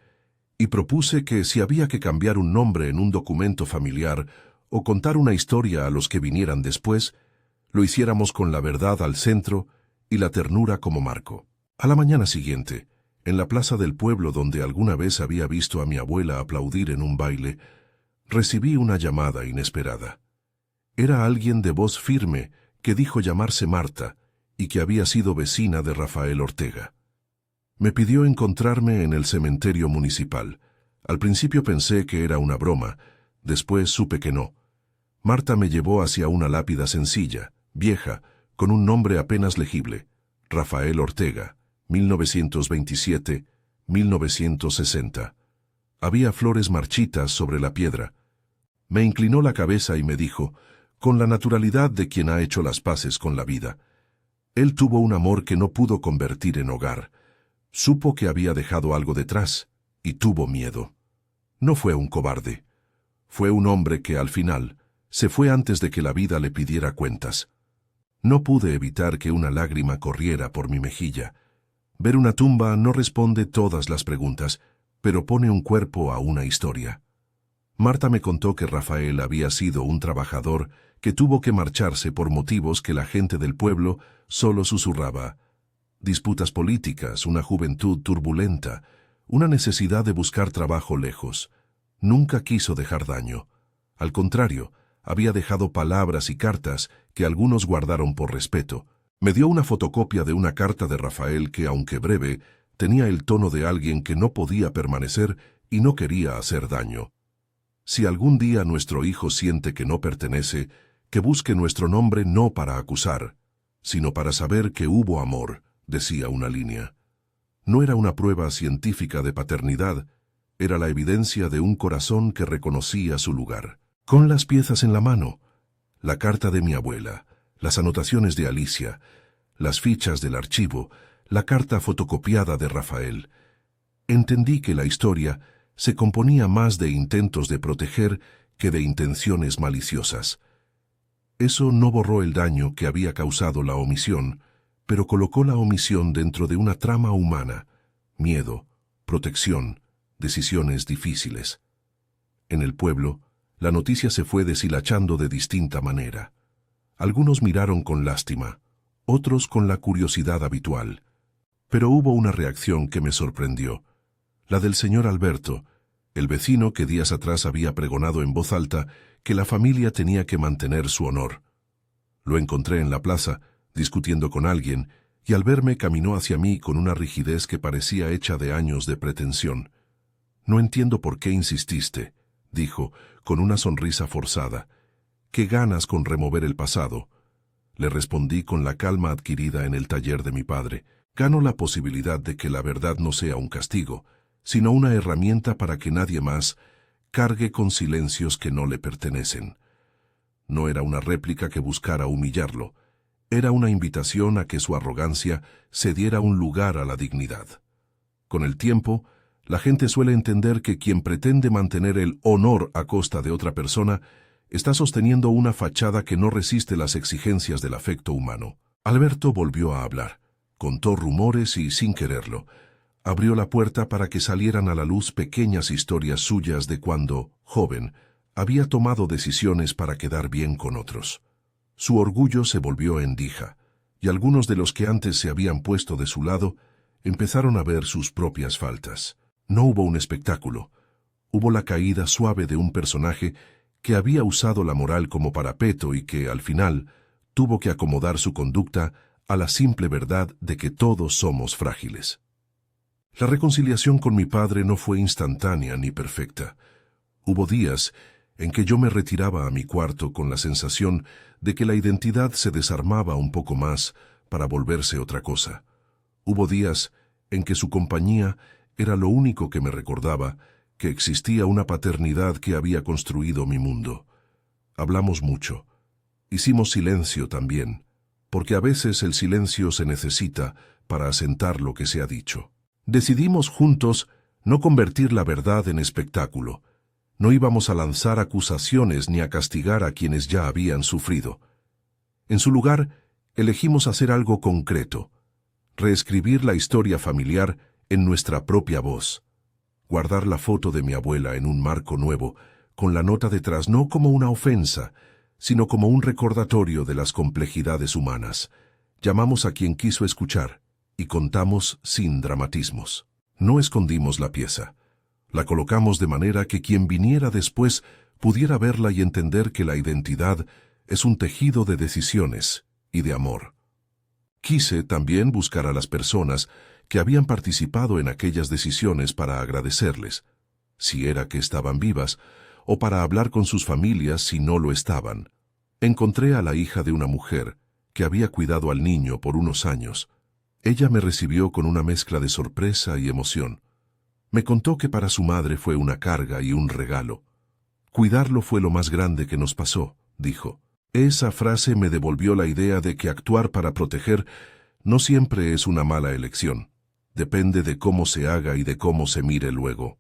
y propuse que si había que cambiar un nombre en un documento familiar o contar una historia a los que vinieran después, lo hiciéramos con la verdad al centro y la ternura como marco. A la mañana siguiente, En la plaza del pueblo donde alguna vez había visto a mi abuela aplaudir en un baile, recibí una llamada inesperada. Era alguien de voz firme que dijo llamarse Marta y que había sido vecina de Rafael Ortega. Me pidió encontrarme en el cementerio municipal. Al principio pensé que era una broma, después supe que no. Marta me llevó hacia una lápida sencilla, vieja, con un nombre apenas legible: Rafael Ortega, 1927-1960. Había flores marchitas sobre la piedra. Me inclinó la cabeza y me dijo, con la naturalidad de quien ha hecho las paces con la vida: él tuvo un amor que no pudo convertir en hogar. Supo que había dejado algo detrás y tuvo miedo. No fue un cobarde. Fue un hombre que, al final, se fue antes de que la vida le pidiera cuentas. No pude evitar que una lágrima corriera por mi mejilla. Ver una tumba no responde todas las preguntas, pero pone un cuerpo a una historia. Marta me contó que Rafael había sido un trabajador que tuvo que marcharse por motivos que la gente del pueblo solo susurraba: disputas políticas, una juventud turbulenta, una necesidad de buscar trabajo lejos. Nunca quiso dejar daño. Al contrario, había dejado palabras y cartas que algunos guardaron por respeto. Me dio una fotocopia de una carta de Rafael que, aunque breve, tenía el tono de alguien que no podía permanecer y no quería hacer daño. Si algún día nuestro hijo siente que no pertenece, que busque nuestro nombre no para acusar, sino para saber que hubo amor, decía una línea. No era una prueba científica de paternidad, era la evidencia de un corazón que reconocía su lugar. Con las piezas en la mano, la carta de mi abuela, las anotaciones de Alicia, las fichas del archivo, la carta fotocopiada de Rafael, entendí que la historia se componía más de intentos de proteger que de intenciones maliciosas. Eso no borró el daño que había causado la omisión, pero colocó la omisión dentro de una trama humana: miedo, protección, decisiones difíciles. En el pueblo, la noticia se fue deshilachando de distinta manera. Algunos miraron con lástima, otros con la curiosidad habitual. Pero hubo una reacción que me sorprendió: la del señor Alberto, el vecino que días atrás había pregonado en voz alta que la familia tenía que mantener su honor. Lo encontré en la plaza, discutiendo con alguien, y al verme caminó hacia mí con una rigidez que parecía hecha de años de pretensión. «No entiendo por qué insististe», dijo, con una sonrisa forzada. «¿Qué ganas con remover el pasado?». Le respondí con la calma adquirida en el taller de mi padre. «Gano la posibilidad de que la verdad no sea un castigo, sino una herramienta para que nadie más cargue con silencios que no le pertenecen». No era una réplica que buscara humillarlo, era una invitación a que su arrogancia cediera un lugar a la dignidad. Con el tiempo, la gente suele entender que quien pretende mantener el honor a costa de otra persona está sosteniendo una fachada que no resiste las exigencias del afecto humano. Alberto volvió a hablar, contó rumores y, sin quererlo, abrió la puerta para que salieran a la luz pequeñas historias suyas de cuando, joven, había tomado decisiones para quedar bien con otros. Su orgullo se volvió endija, y algunos de los que antes se habían puesto de su lado empezaron a ver sus propias faltas. No hubo un espectáculo, hubo la caída suave de un personaje que había usado la moral como parapeto y que, al final, tuvo que acomodar su conducta a la simple verdad de que todos somos frágiles. La reconciliación con mi padre no fue instantánea ni perfecta. Hubo días en que yo me retiraba a mi cuarto con la sensación de que la identidad se desarmaba un poco más para volverse otra cosa. Hubo días en que su compañía era lo único que me recordaba que existía una paternidad que había construido mi mundo. Hablamos mucho. Hicimos silencio también, porque a veces el silencio se necesita para asentar lo que se ha dicho. Decidimos juntos no convertir la verdad en espectáculo. No íbamos a lanzar acusaciones ni a castigar a quienes ya habían sufrido. En su lugar, elegimos hacer algo concreto: reescribir la historia familiar en nuestra propia voz. Guardar la foto de mi abuela en un marco nuevo, con la nota detrás no como una ofensa, sino como un recordatorio de las complejidades humanas. Llamamos a quien quiso escuchar y contamos sin dramatismos. No escondimos la pieza. La colocamos de manera que quien viniera después pudiera verla y entender que la identidad es un tejido de decisiones y de amor. Quise también buscar a las personas que habían participado en aquellas decisiones para agradecerles, si era que estaban vivas, o para hablar con sus familias si no lo estaban. Encontré a la hija de una mujer que había cuidado al niño por unos años. Ella me recibió con una mezcla de sorpresa y emoción. Me contó que para su madre fue una carga y un regalo. Cuidarlo fue lo más grande que nos pasó, dijo. Esa frase me devolvió la idea de que actuar para proteger no siempre es una mala elección. Depende de cómo se haga y de cómo se mire luego.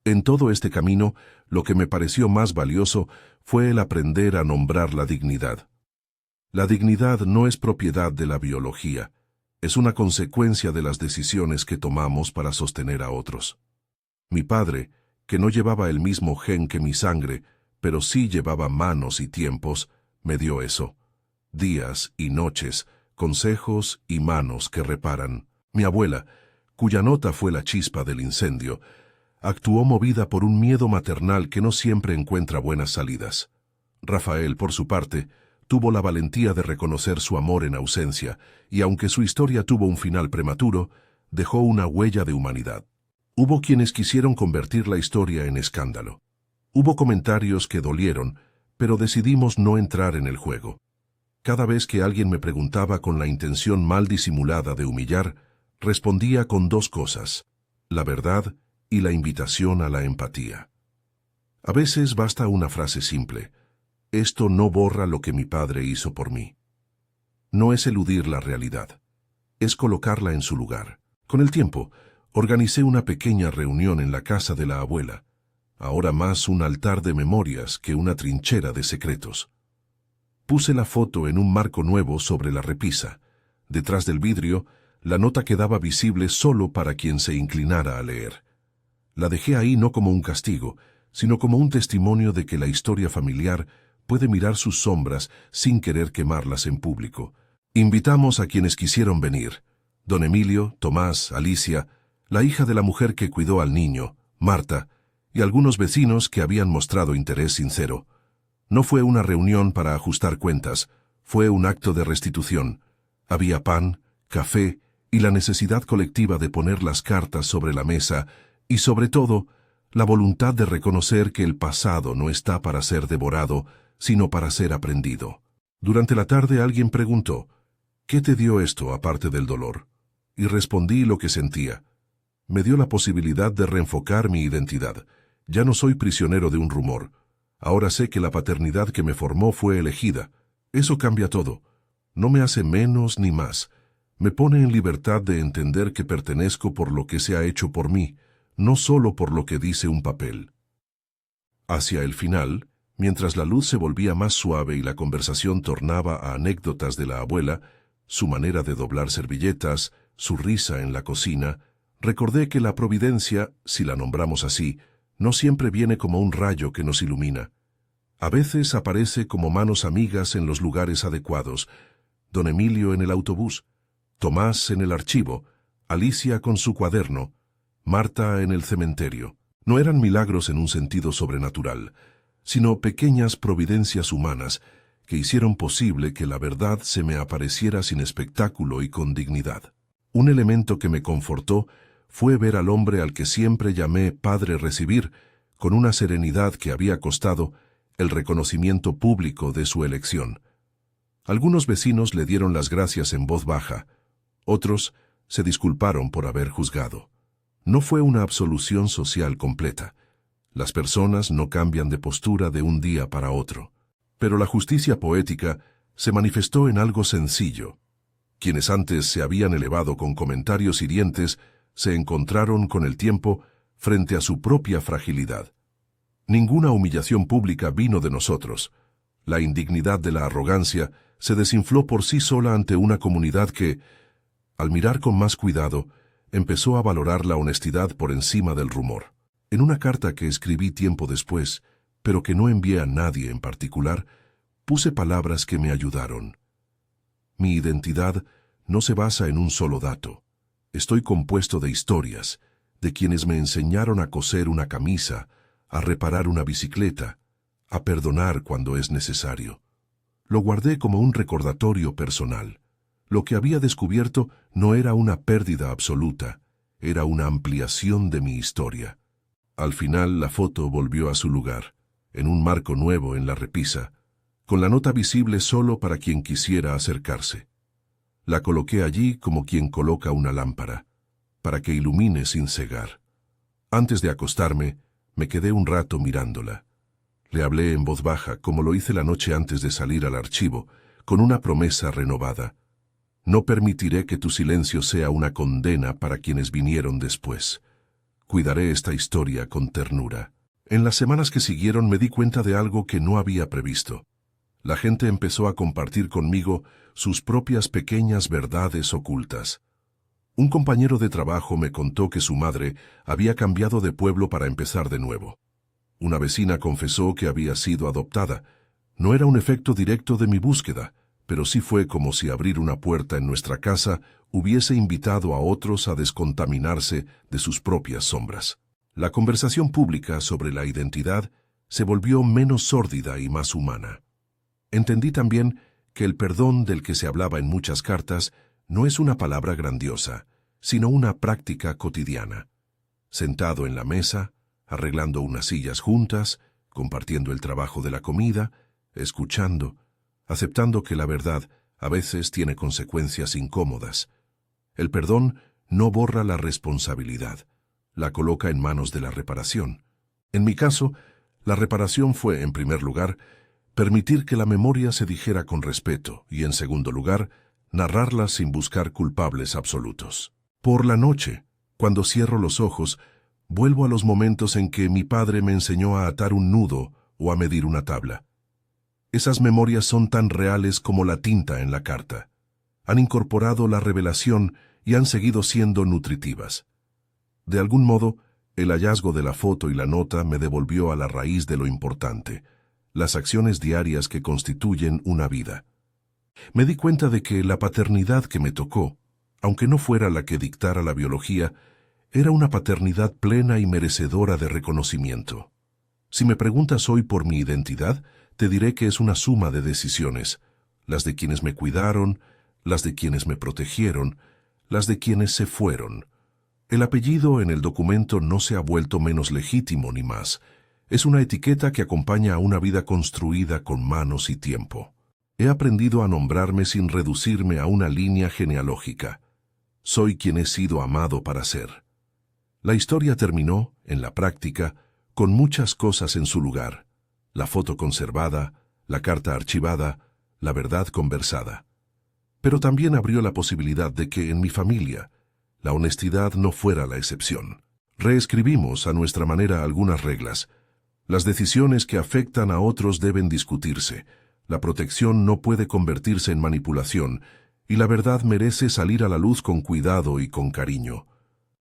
En todo este camino, lo que me pareció más valioso fue el aprender a nombrar la dignidad. La dignidad no es propiedad de la biología, es una consecuencia de las decisiones que tomamos para sostener a otros. Mi padre, que no llevaba el mismo gen que mi sangre, pero sí llevaba manos y tiempos, me dio eso. Días y noches, consejos y manos que reparan. Mi abuela, cuya nota fue la chispa del incendio, actuó movida por un miedo maternal que no siempre encuentra buenas salidas. Rafael, por su parte, tuvo la valentía de reconocer su amor en ausencia, y aunque su historia tuvo un final prematuro, dejó una huella de humanidad. Hubo quienes quisieron convertir la historia en escándalo. Hubo comentarios que dolieron, pero decidimos no entrar en el juego. Cada vez que alguien me preguntaba con la intención mal disimulada de humillar, respondía con dos cosas: la verdad y la invitación a la empatía. A veces basta una frase simple: esto no borra lo que mi padre hizo por mí. No es eludir la realidad, es colocarla en su lugar. Con el tiempo, organicé una pequeña reunión en la casa de la abuela, ahora más un altar de memorias que una trinchera de secretos. Puse la foto en un marco nuevo sobre la repisa. Detrás del vidrio, la nota quedaba visible solo para quien se inclinara a leer. La dejé ahí no como un castigo, sino como un testimonio de que la historia familiar puede mirar sus sombras sin querer quemarlas en público. Invitamos a quienes quisieron venir: don Emilio, Tomás, Alicia, la hija de la mujer que cuidó al niño, Marta, y algunos vecinos que habían mostrado interés sincero. No fue una reunión para ajustar cuentas, fue un acto de restitución. Había pan, café y la necesidad colectiva de poner las cartas sobre la mesa y, sobre todo, la voluntad de reconocer que el pasado no está para ser devorado, sino para ser aprendido. Durante la tarde alguien preguntó: ¿qué te dio esto aparte del dolor? Y respondí lo que sentía. Me dio la posibilidad de reenfocar mi identidad. Ya no soy prisionero de un rumor. Ahora sé que la paternidad que me formó fue elegida. Eso cambia todo. No me hace menos ni más. Me pone en libertad de entender que pertenezco por lo que se ha hecho por mí, no solo por lo que dice un papel. Hacia el final, mientras la luz se volvía más suave y la conversación tornaba a anécdotas de la abuela, su manera de doblar servilletas, su risa en la cocina, recordé que la providencia, si la nombramos así, no siempre viene como un rayo que nos ilumina. A veces aparece como manos amigas en los lugares adecuados: don Emilio en el autobús, Tomás en el archivo, Alicia con su cuaderno, Marta en el cementerio. No eran milagros en un sentido sobrenatural, sino pequeñas providencias humanas que hicieron posible que la verdad se me apareciera sin espectáculo y con dignidad. Un elemento que me confortó fue ver al hombre al que siempre llamé padre recibir, con una serenidad que había costado, el reconocimiento público de su elección. Algunos vecinos le dieron las gracias en voz baja, otros se disculparon por haber juzgado. No fue una absolución social completa. Las personas no cambian de postura de un día para otro. Pero la justicia poética se manifestó en algo sencillo. Quienes antes se habían elevado con comentarios hirientes se encontraron con el tiempo frente a su propia fragilidad. Ninguna humillación pública vino de nosotros. La indignidad de la arrogancia se desinfló por sí sola ante una comunidad que, al mirar con más cuidado, empezó a valorar la honestidad por encima del rumor. En una carta que escribí tiempo después, pero que no envié a nadie en particular, puse palabras que me ayudaron. Mi identidad no se basa en un solo dato. Estoy compuesto de historias, de quienes me enseñaron a coser una camisa, a reparar una bicicleta, a perdonar cuando es necesario. Lo guardé como un recordatorio personal. Lo que había descubierto no era una pérdida absoluta, era una ampliación de mi historia. Al final la foto volvió a su lugar, en un marco nuevo en la repisa, con la nota visible solo para quien quisiera acercarse. La coloqué allí como quien coloca una lámpara, para que ilumine sin cegar. Antes de acostarme, me quedé un rato mirándola. Le hablé en voz baja, como lo hice la noche antes de salir al archivo, con una promesa renovada. No permitiré que tu silencio sea una condena para quienes vinieron después. Cuidaré esta historia con ternura. En las semanas que siguieron me di cuenta de algo que no había previsto. La gente empezó a compartir conmigo sus propias pequeñas verdades ocultas. Un compañero de trabajo me contó que su madre había cambiado de pueblo para empezar de nuevo. Una vecina confesó que había sido adoptada. No era un efecto directo de mi búsqueda, pero sí fue como si abrir una puerta en nuestra casa hubiese invitado a otros a descontaminarse de sus propias sombras. La conversación pública sobre la identidad se volvió menos sórdida y más humana. Entendí también que el perdón del que se hablaba en muchas cartas no es una palabra grandiosa, sino una práctica cotidiana. Sentado en la mesa, arreglando unas sillas juntas, compartiendo el trabajo de la comida, escuchando, aceptando que la verdad a veces tiene consecuencias incómodas. El perdón no borra la responsabilidad, la coloca en manos de la reparación. En mi caso, la reparación fue, en primer lugar, permitir que la memoria se dijera con respeto y, en segundo lugar, narrarla sin buscar culpables absolutos. Por la noche, cuando cierro los ojos, vuelvo a los momentos en que mi padre me enseñó a atar un nudo o a medir una tabla. Esas memorias son tan reales como la tinta en la carta. Han incorporado la revelación y han seguido siendo nutritivas. De algún modo, el hallazgo de la foto y la nota me devolvió a la raíz de lo importante, las acciones diarias que constituyen una vida. Me di cuenta de que la paternidad que me tocó, aunque no fuera la que dictara la biología, era una paternidad plena y merecedora de reconocimiento. Si me preguntas hoy por mi identidad, te diré que es una suma de decisiones, las de quienes me cuidaron, las de quienes me protegieron, las de quienes se fueron. El apellido en el documento no se ha vuelto menos legítimo ni más. Es una etiqueta que acompaña a una vida construida con manos y tiempo. He aprendido a nombrarme sin reducirme a una línea genealógica. Soy quien he sido amado para ser. La historia terminó, en la práctica, con muchas cosas en su lugar. La foto conservada, la carta archivada, la verdad conversada. Pero también abrió la posibilidad de que en mi familia la honestidad no fuera la excepción. Reescribimos a nuestra manera algunas reglas. Las decisiones que afectan a otros deben discutirse. La protección no puede convertirse en manipulación, y la verdad merece salir a la luz con cuidado y con cariño.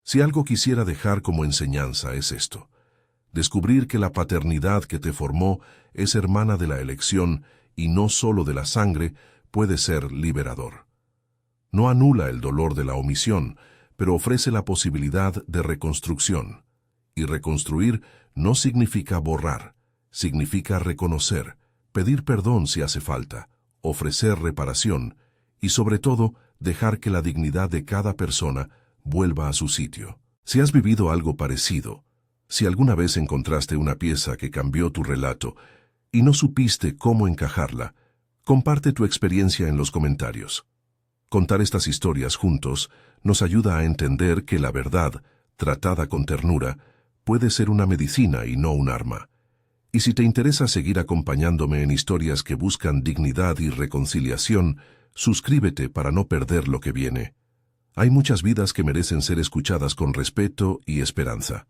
Si algo quisiera dejar como enseñanza es esto: descubrir que la paternidad que te formó es hermana de la elección y no solo de la sangre puede ser liberador. No anula el dolor de la omisión, pero ofrece la posibilidad de reconstrucción. Y reconstruir no significa borrar, significa reconocer, pedir perdón si hace falta, ofrecer reparación y, sobre todo, dejar que la dignidad de cada persona vuelva a su sitio. Si has vivido algo parecido, si alguna vez encontraste una pieza que cambió tu relato y no supiste cómo encajarla, comparte tu experiencia en los comentarios. Contar estas historias juntos nos ayuda a entender que la verdad, tratada con ternura, puede ser una medicina y no un arma. Y si te interesa seguir acompañándome en historias que buscan dignidad y reconciliación, suscríbete para no perder lo que viene. Hay muchas vidas que merecen ser escuchadas con respeto y esperanza.